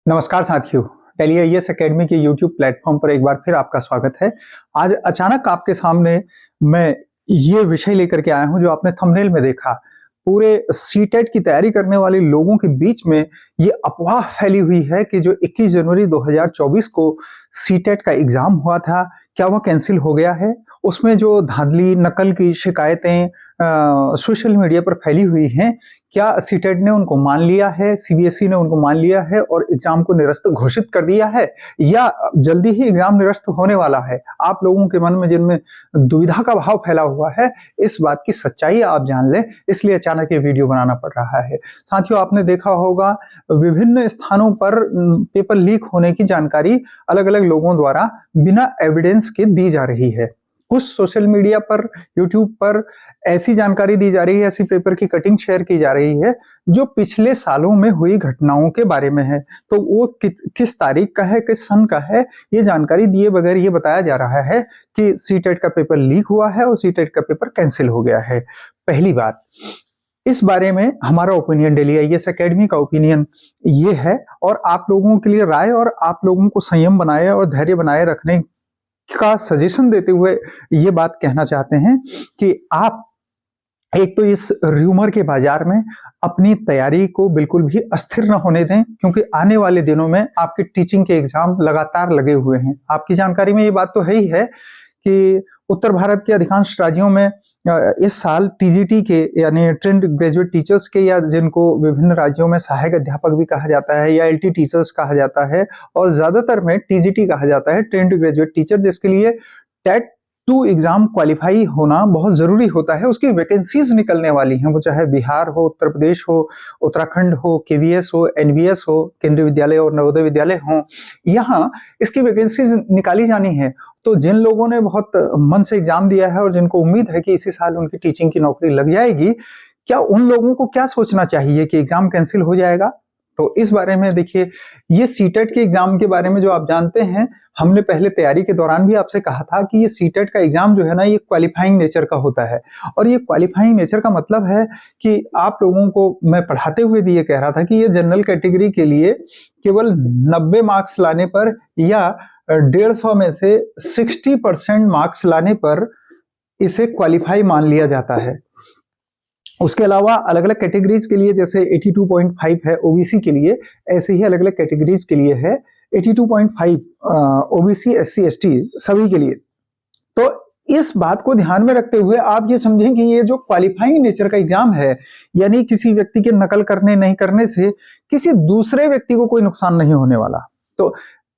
नमस्कार साथियों, tele IAS academy के यूट्यूब प्लेटफॉर्म पर एक बार फिर आपका स्वागत है। आज अचानक आपके सामने मैं ये विषय लेकर के आया हूं जो आपने थंबनेल में देखा। पूरे सीटेट की तैयारी करने वाले लोगों के बीच में ये अफवाह फैली हुई है कि जो 21 जनवरी 2024 को सीटेट का एग्जाम हुआ था, क्या वह कैंसिल हो गया है? उसमें जो धांधली, नकल की शिकायतें सोशल मीडिया पर फैली हुई हैं, क्या सीटेट ने उनको मान लिया है, सीबीएसई ने उनको मान लिया है और एग्जाम को निरस्त घोषित कर दिया है, या जल्दी ही एग्जाम निरस्त होने वाला है? आप लोगों के मन में जिनमें दुविधा का भाव फैला हुआ है, इस बात की सच्चाई आप जान लें, इसलिए अचानक ये वीडियो बनाना पड़ रहा है। साथियों, आपने देखा होगा विभिन्न स्थानों पर पेपर लीक होने की जानकारी अलग अलग लोगों द्वारा बिना एविडेंस के दी जा रही है। कुछ सोशल मीडिया पर, यूट्यूब पर ऐसी जानकारी दी जा रही है, ऐसी पेपर की कटिंग शेयर की जा रही है जो पिछले सालों में हुई घटनाओं के बारे में है। तो वो किस तारीख का है, किस सन का है, ये जानकारी दिए बगैर ये बताया जा रहा है कि सीटेट का पेपर लीक हुआ है और सीटेट का पेपर कैंसिल हो गया है। पहली बात, इस बारे में हमारा ओपिनियन, टेली आईएएस एकेडमी का ओपिनियन ये है और आप लोगों के लिए राय और आप लोगों को संयम बनाए और धैर्य बनाए रखने का सजेशन देते हुए ये बात कहना चाहते हैं कि आप एक तो इस र्यूमर के बाजार में अपनी तैयारी को बिल्कुल भी अस्थिर न होने दें, क्योंकि आने वाले दिनों में आपके टीचिंग के एग्जाम लगातार लगे हुए हैं। आपकी जानकारी में ये बात तो है ही है कि उत्तर भारत के अधिकांश राज्यों में इस साल टीजीटी के यानी ट्रेंड ग्रेजुएट टीचर्स के, या जिनको विभिन्न राज्यों में सहायक अध्यापक भी कहा जाता है या एलटी टीचर्स कहा जाता है, और ज्यादातर में टीजीटी कहा जाता है, ट्रेंड ग्रेजुएट टीचर, जिसके लिए टेट 2 एग्जाम क्वालिफाई होना बहुत जरूरी होता है। उसकी वैकेंसीज निकलने वाली हैं, वो चाहे बिहार हो, उत्तर प्रदेश हो, उत्तराखंड हो, केवीएस हो, एनवीएस हो, केंद्रीय विद्यालय और नवोदय विद्यालय हो, यहाँ इसकी वैकेंसीज निकाली जानी है। तो जिन लोगों ने बहुत मन से एग्जाम दिया है और जिनको उम्मीद है कि इसी साल उनकी टीचिंग की नौकरी लग जाएगी, क्या उन लोगों को क्या सोचना चाहिए कि एग्जाम कैंसिल हो जाएगा? तो इस बारे में देखिए, ये सीटेट के एग्जाम के बारे में जो आप जानते हैं, हमने पहले तैयारी के दौरान भी आपसे कहा था कि ये सीटेट का एग्जाम जो है ना, ये क्वालिफाइंग नेचर का होता है। और ये क्वालिफाइंग नेचर का मतलब है कि आप लोगों को मैं पढ़ाते हुए भी ये कह रहा था कि ये जनरल कैटेगरी के लिए केवल 90 मार्क्स लाने पर या 150 में से 60% मार्क्स लाने पर इसे क्वालिफाई मान लिया जाता है। उसके अलावा अलग अलग कैटेगरीज के लिए जैसे 82.5 है ओबीसी के लिए, ऐसे ही अलग अलग कैटेगरीज के लिए है 82.5 ओबीसी, एससी, एसटी सभी के लिए। तो इस बात को ध्यान में रखते हुए आप ये समझें कि ये जो क्वालिफाइंग नेचर का एग्जाम है, यानी किसी व्यक्ति के नकल करने नहीं करने से किसी दूसरे व्यक्ति को कोई नुकसान नहीं होने वाला। तो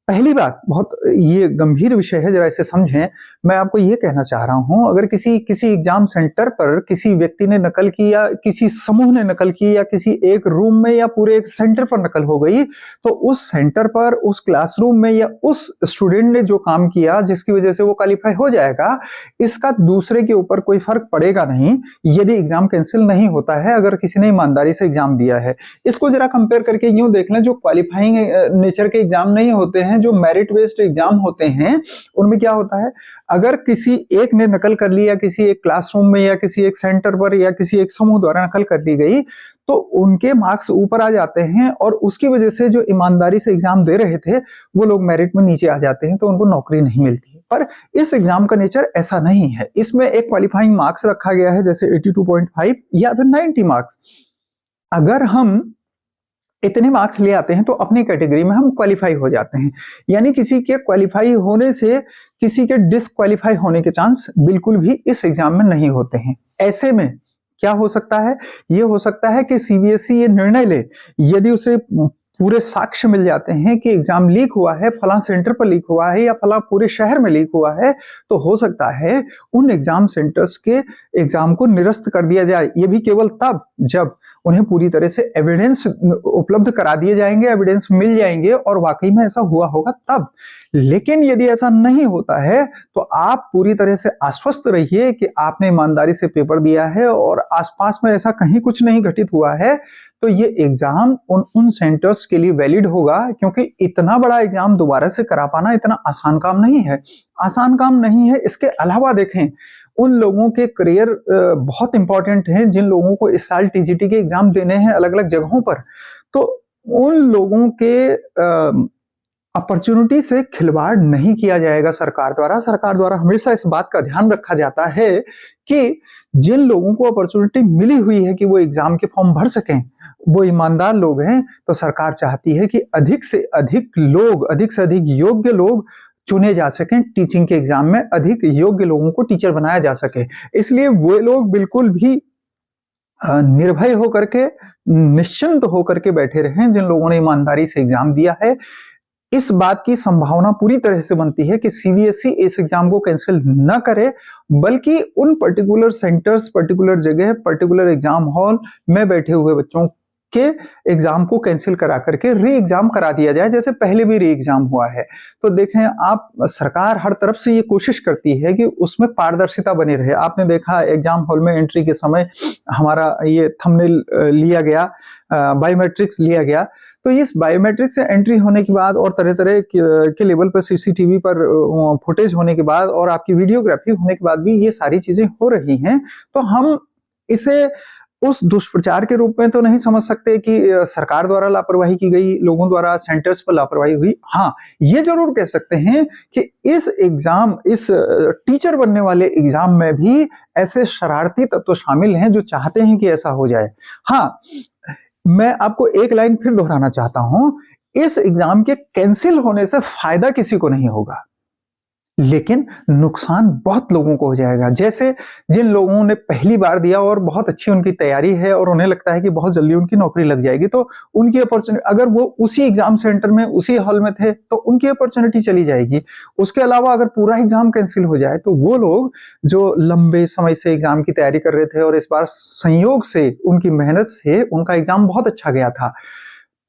पहली बात, बहुत ये गंभीर विषय है, जरा इसे समझें। मैं आपको ये कहना चाह रहा हूं, अगर किसी एग्जाम सेंटर पर किसी व्यक्ति ने नकल की या किसी समूह ने नकल की या किसी एक रूम में या पूरे एक सेंटर पर नकल हो गई, तो उस सेंटर पर, उस क्लासरूम में या उस स्टूडेंट ने जो काम किया जिसकी वजह से वो क्वालिफाई हो जाएगा, इसका दूसरे के ऊपर कोई फर्क पड़ेगा नहीं यदि एग्जाम कैंसिल नहीं होता है, अगर किसी ने ईमानदारी से एग्जाम दिया है। इसको जरा कंपेयर करके यूं देख लें, जो क्वालिफाइंग नेचर के एग्जाम नहीं होते हैं, जो मेरिट बेस्ड एग्जाम होते हैं, उनमें क्या होता है, अगर किसी एक ने नकल कर ली या किसी एक क्लासरूम में या किसी एक सेंटर पर या किसी एक समूह द्वारा नकल कर ली गई, तो उनके मार्क्स ऊपर आ जाते हैं और उसकी वजह से जो ईमानदारी से एग्जाम दे रहे थे वो लोग मेरिट में नीचे आ जाते हैं, तो उनको नौकरी नहीं मिलती है। पर इस एग्जाम का नेचर ऐसा नहीं है। इसमें एक क्वालिफाइंग मार्क्स रखा गया है, जैसे 82.5 या फिर 90 मार्क्स। अगर हम इतने मार्क्स ले आते हैं तो अपनी कैटेगरी में हम क्वालिफाई हो जाते हैं, यानी किसी के क्वालिफाई होने से किसी के डिसक्वालिफाई होने के चांस बिल्कुल भी इस एग्जाम में नहीं होते हैं। ऐसे में क्या हो सकता है, ये हो सकता है कि सीबीएसई ये निर्णय ले, यदि उसे पूरे साक्ष्य मिल जाते हैं कि एग्जाम लीक हुआ है, फला सेंटर पर लीक हुआ है या फला पूरे शहर में लीक हुआ है, तो हो सकता है उन एग्जाम सेंटर्स के एग्जाम को निरस्त कर दिया जाए। ये भी केवल तब जब उन्हें पूरी तरह से एविडेंस उपलब्ध करा दिए जाएंगे, एविडेंस मिल जाएंगे और वाकई में ऐसा हुआ होगा तब। लेकिन यदि ऐसा नहीं होता है तो आप पूरी तरह से आश्वस्त रहिए कि आपने ईमानदारी से पेपर दिया है और आसपास में ऐसा कहीं कुछ नहीं घटित हुआ है, तो ये एग्जाम उन सेंटर्स के लिए वैलिड होगा, क्योंकि इतना बड़ा एग्जाम दोबारा से करा पाना इतना आसान काम नहीं है। आसान काम नहीं है। इसके अलावा देखें, उन लोगों के करियर बहुत इंपॉर्टेंट हैं जिन लोगों को इस साल टीजीटी के एग्जाम देने हैं अलग अलग जगहों पर। तो उन लोगों के अपॉर्चुनिटी से खिलवाड़ नहीं किया जाएगा सरकार द्वारा। सरकार द्वारा हमेशा इस बात का ध्यान रखा जाता है कि जिन लोगों को अपॉर्चुनिटी मिली हुई है कि वो एग्जाम के फॉर्म भर सकें, वो ईमानदार लोग हैं, तो सरकार चाहती है कि अधिक से अधिक लोग, अधिक से अधिक योग्य लोग चुने जा सकें, टीचिंग के एग्जाम में अधिक योग्य लोगों को टीचर बनाया जा सके। इसलिए वो लोग बिल्कुल भी निर्भय होकर के, निश्चिंत होकर के बैठे रहें जिन लोगों ने ईमानदारी से एग्जाम दिया है। इस बात की संभावना पूरी तरह से बनती है कि सीबीएसई इस एग्जाम को कैंसिल न करे, बल्कि उन पर्टिकुलर सेंटर्स, पर्टिकुलर जगह, पर्टिकुलर एग्जाम हॉल में बैठे हुए बच्चों के एग्जाम को कैंसिल करा करके री एग्जाम करा दिया जाए, जैसे पहले भी री एग्जाम हुआ है। तो देखें आप, सरकार हर तरफ से ये कोशिश करती है कि उसमें पारदर्शिता बनी रहे। आपने देखा एग्जाम हॉल में एंट्री के समय हमारा ये थंबनेल लिया गया, बायोमेट्रिक्स लिया गया। तो इस बायोमेट्रिक से एंट्री होने के बाद और तरह तरह के लेवल पर सीसीटीवी पर फुटेज होने के बाद और आपकी वीडियोग्राफी होने के बाद भी ये सारी चीजें हो रही हैं, तो हम इसे उस दुष्प्रचार के रूप में तो नहीं समझ सकते कि सरकार द्वारा लापरवाही की गई, लोगों द्वारा सेंटर्स पर लापरवाही हुई। हाँ, ये जरूर कह सकते हैं कि इस एग्जाम, इस टीचर बनने वाले एग्जाम में भी ऐसे शरारती तत्व शामिल हैं जो चाहते हैं कि ऐसा हो जाए। हाँ, मैं आपको एक लाइन फिर दोहराना चाहता हूं, इस एग्जाम के कैंसिल होने से फायदा किसी को नहीं होगा, लेकिन नुकसान बहुत लोगों को हो जाएगा। जैसे जिन लोगों ने पहली बार दिया और बहुत अच्छी उनकी तैयारी है और उन्हें लगता है कि बहुत जल्दी उनकी नौकरी लग जाएगी, तो उनकी अपॉर्चुनिटी, अगर वो उसी एग्जाम सेंटर में, उसी हॉल में थे, तो उनकी अपॉर्चुनिटी चली जाएगी। उसके अलावा अगर पूरा एग्जाम कैंसिल हो जाए तो वो लोग जो लंबे समय से एग्जाम की तैयारी कर रहे थे और इस बार संयोग से, उनकी मेहनत से उनका एग्जाम बहुत अच्छा गया था,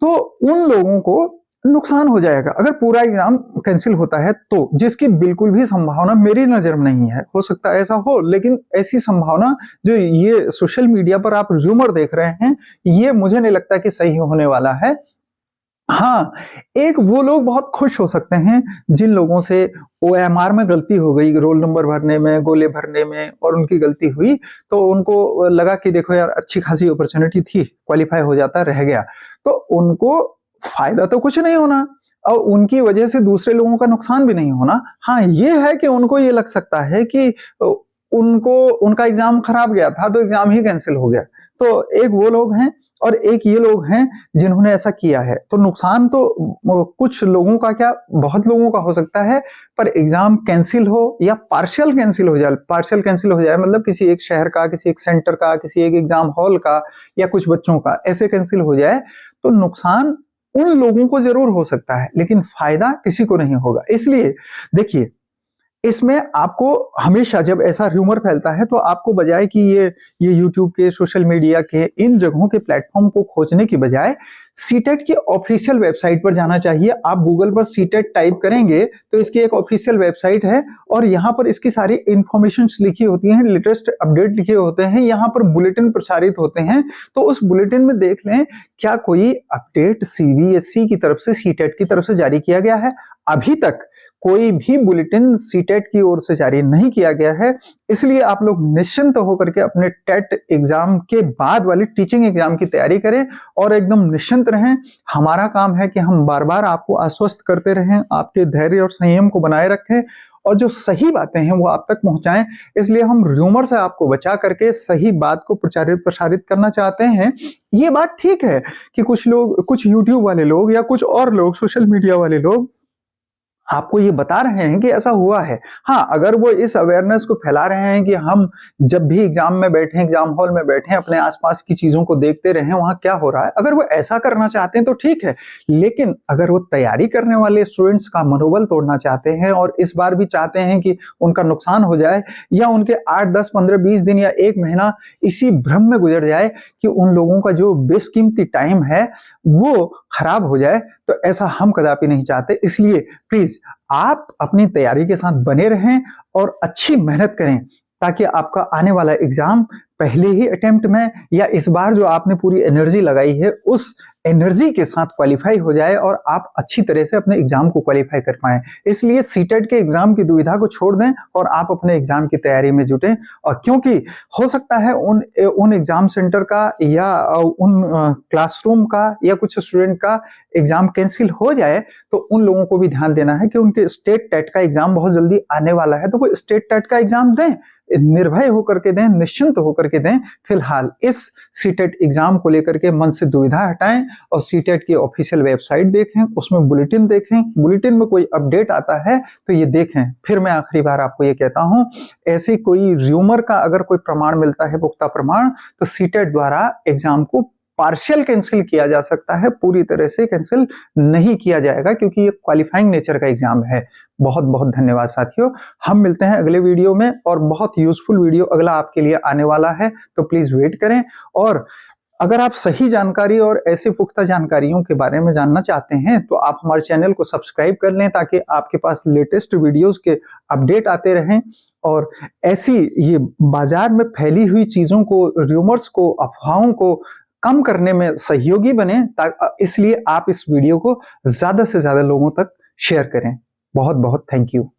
तो उन लोगों को नुकसान हो जाएगा अगर पूरा एग्जाम कैंसिल होता है तो, जिसकी बिल्कुल भी संभावना मेरी नजर में नहीं है। हो सकता है ऐसा हो, लेकिन ऐसी संभावना जो ये सोशल मीडिया पर आप र्यूमर देख रहे हैं, ये मुझे नहीं लगता कि सही होने वाला है। हाँ, एक वो लोग बहुत खुश हो सकते हैं जिन लोगों से ओएमआर में गलती हो गई, रोल नंबर भरने में, गोले भरने में, और उनकी गलती हुई, तो उनको लगा कि देखो यार अच्छी खासी अपॉर्चुनिटी थी, क्वालिफाई हो जाता, रह गया, तो उनको फायदा तो कुछ नहीं होना और उनकी वजह से दूसरे लोगों का नुकसान भी नहीं होना। हाँ, ये है कि उनको ये लग सकता है कि उनको, उनका एग्जाम खराब गया था तो एग्जाम ही कैंसिल हो गया। तो एक वो लोग हैं और एक ये लोग हैं जिन्होंने ऐसा किया है। तो नुकसान तो कुछ लोगों का क्या, बहुत लोगों का हो सकता है, पर एग्जाम कैंसिल हो या पार्शियल कैंसिल हो जाए, पार्शियल कैंसिल हो जाए मतलब किसी एक शहर का, किसी एक सेंटर का, किसी एक एग्जाम हॉल का या कुछ बच्चों का ऐसे कैंसिल हो जाए, तो नुकसान उन लोगों को जरूर हो सकता है, लेकिन फायदा किसी को नहीं होगा। इसलिए देखिए, इसमें आपको हमेशा जब ऐसा र्यूमर फैलता है तो आपको बजाय कि ये यूट्यूब के, सोशल मीडिया के इन जगहों के प्लेटफॉर्म को खोजने की बजाय सीटेट की ऑफिशियल वेबसाइट पर जाना चाहिए। आप गूगल पर सीटेट टाइप करेंगे तो इसकी एक ऑफिशियल वेबसाइट है और यहाँ पर इसकी सारी इंफॉर्मेशन लिखी होती हैं, लेटेस्ट अपडेट लिखे होते हैं, यहाँ पर बुलेटिन प्रसारित होते हैं। तो उस बुलेटिन में देख लें क्या कोई अपडेट सीबीएसई की तरफ से, सीटेट की तरफ से जारी किया गया है। अभी तक कोई भी बुलेटिन सीटेट की ओर से जारी नहीं किया गया है, इसलिए आप लोग निश्चिंत होकर के अपने टेट एग्जाम के बाद वाली टीचिंग एग्जाम की तैयारी करें और एकदम निश्चिंत रहें। हमारा काम है कि हम बार बार आपको आश्वस्त करते रहें, आपके धैर्य और संयम को बनाए रखें और जो सही बातें हैं वो आप तक पहुंचाएं। इसलिए हम र्यूमर से आपको बचा करके सही बात को प्रसारित करना चाहते हैं। ये बात ठीक है कि कुछ लोग, कुछ यूट्यूब वाले लोग या कुछ और लोग, सोशल मीडिया वाले लोग आपको ये बता रहे हैं कि ऐसा हुआ है। हाँ, अगर वो इस अवेयरनेस को फैला रहे हैं कि हम जब भी एग्जाम में बैठे, एग्जाम हॉल में बैठे, अपने आसपास की चीजों को देखते रहें वहां क्या हो रहा है, अगर वो ऐसा करना चाहते हैं तो ठीक है। लेकिन अगर वो तैयारी करने वाले स्टूडेंट्स का मनोबल तोड़ना चाहते हैं और इस बार भी चाहते हैं कि उनका नुकसान हो जाए या उनके 8, 10, 15, 20 दिन या 1 महीना इसी भ्रम में गुजर जाए कि उन लोगों का जो बेशकीमती टाइम है वो खराब हो जाए, तो ऐसा हम कदापि नहीं चाहते। इसलिए प्लीज आप अपनी तैयारी के साथ बने रहें और अच्छी मेहनत करें ताकि आपका आने वाला एग्जाम पहले ही अटेम्प्ट में या इस बार जो आपने पूरी एनर्जी लगाई है उस एनर्जी के साथ क्वालिफाई हो जाए और आप अच्छी तरह से अपने एग्जाम को क्वालिफाई कर पाएं। इसलिए सीटेट के एग्जाम की दुविधा को छोड़ दें और आप अपने एग्जाम की तैयारी में जुटें। और क्योंकि हो सकता है उन एग्जाम सेंटर का या उन क्लासरूम का या कुछ स्टूडेंट का एग्जाम कैंसिल हो जाए, तो उन लोगों को भी ध्यान देना है कि उनके स्टेट टेट का एग्जाम बहुत जल्दी आने वाला है, तो वो स्टेट टेट का एग्जाम दें, निर्भय होकर के दें, निश्चिंत होकर के दें। फिलहाल इस सीटेट एग्जाम को लेकर के मन से दुविधा हटाएं और सीटेट की ऑफिशियल वेबसाइट देखें, उसमें बुलेटिन देखें, बुलेटिन में कोई अपडेट आता है तो ये देखें। फिर मैं आखिरी बार आपको ये कहता हूं, ऐसे कोई र्यूमर का अगर कोई प्रमाण मिलता है, पुख्ता प्रमाण, तो सीटेट द्वारा एग्जाम को पार्शियल कैंसिल किया जा सकता है, पूरी तरह से कैंसिल नहीं किया जाएगा, क्योंकि ये क्वालिफाइंग नेचर का एग्जाम है। बहुत बहुत धन्यवाद साथियों, हम मिलते हैं अगले वीडियो में और बहुत यूजफुल वीडियो अगला आपके लिए आने वाला है, तो प्लीज वेट करें। और अगर आप सही जानकारी और ऐसे पुख्ता जानकारियों के बारे में जानना चाहते हैं तो आप हमारे चैनल को सब्सक्राइब कर लें, ताकि आपके पास लेटेस्ट वीडियोस के अपडेट आते रहें और ऐसी ये बाजार में फैली हुई चीजों को, र्यूमर्स को, अफवाहों को कम करने में सहयोगी बने। इसलिए आप इस वीडियो को ज्यादा से ज्यादा लोगों तक शेयर करें। बहुत बहुत थैंक यू।